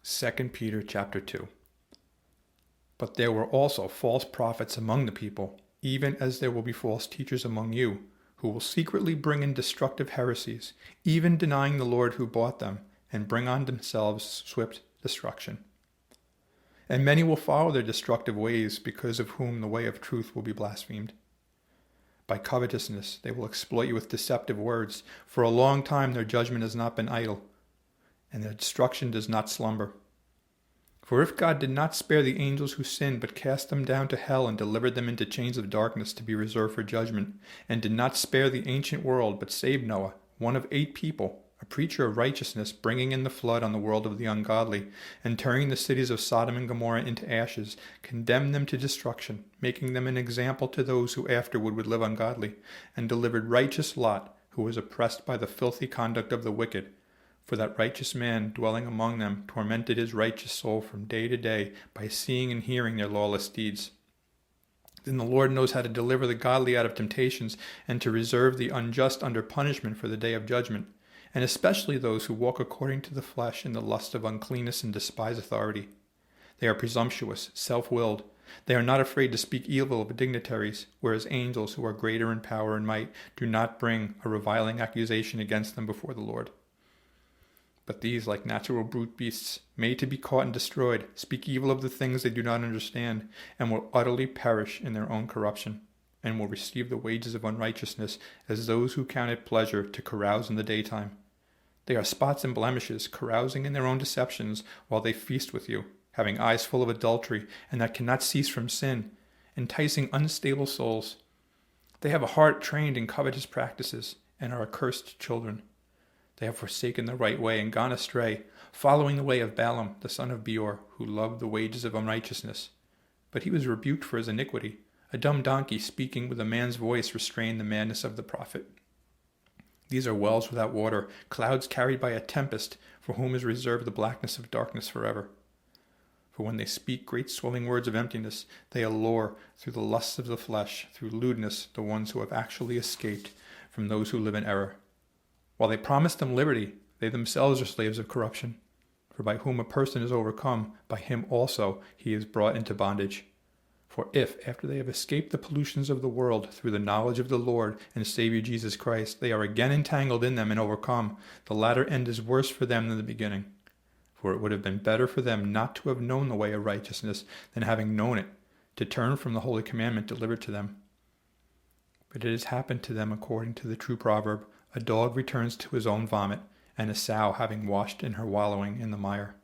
2 Peter chapter 2. But there were also false prophets among the people, even as there will be false teachers among you, who will secretly bring in destructive heresies, even denying the Lord who bought them, and bring on themselves swift destruction. And many will follow their destructive ways, because of whom the way of truth will be blasphemed. By covetousness they will exploit you with deceptive words. For a long time their judgment has not been idle, and their destruction does not slumber. For if God did not spare the angels who sinned, but cast them down to hell and delivered them into chains of darkness to be reserved for judgment, and did not spare the ancient world, but saved Noah, one of 8 people, a preacher of righteousness, bringing in the flood on the world of the ungodly, and turning the cities of Sodom and Gomorrah into ashes, condemned them to destruction, making them an example to those who afterward would live ungodly, and delivered righteous Lot, who was oppressed by the filthy conduct of the wicked. For that righteous man dwelling among them tormented his righteous soul from day to day by seeing and hearing their lawless deeds. Then the Lord knows how to deliver the godly out of temptations, and to reserve the unjust under punishment for the day of judgment, and especially those who walk according to the flesh in the lust of uncleanness and despise authority. They are presumptuous, self-willed. They are not afraid to speak evil of dignitaries, whereas angels who are greater in power and might do not bring a reviling accusation against them before the Lord. But these, like natural brute beasts, made to be caught and destroyed, speak evil of the things they do not understand, and will utterly perish in their own corruption, and will receive the wages of unrighteousness as those who count it pleasure to carouse in the daytime. They are spots and blemishes, carousing in their own deceptions while they feast with you, having eyes full of adultery, and that cannot cease from sin, enticing unstable souls. They have a heart trained in covetous practices, and are accursed children. They have forsaken the right way and gone astray, following the way of Balaam, the son of Beor, who loved the wages of unrighteousness. But he was rebuked for his iniquity. A dumb donkey speaking with a man's voice restrained the madness of the prophet. These are wells without water, clouds carried by a tempest, for whom is reserved the blackness of darkness forever. For when they speak great swelling words of emptiness, they allure through the lusts of the flesh, through lewdness, the ones who have actually escaped from those who live in error. While they promise them liberty, they themselves are slaves of corruption. For by whom a person is overcome, by him also he is brought into bondage. For if, after they have escaped the pollutions of the world through the knowledge of the Lord and Savior Jesus Christ, they are again entangled in them and overcome, the latter end is worse for them than the beginning. For it would have been better for them not to have known the way of righteousness than having known it, to turn from the holy commandment delivered to them. But it has happened to them according to the true proverb, a dog returns to his own vomit, and a sow having washed in her wallowing in the mire.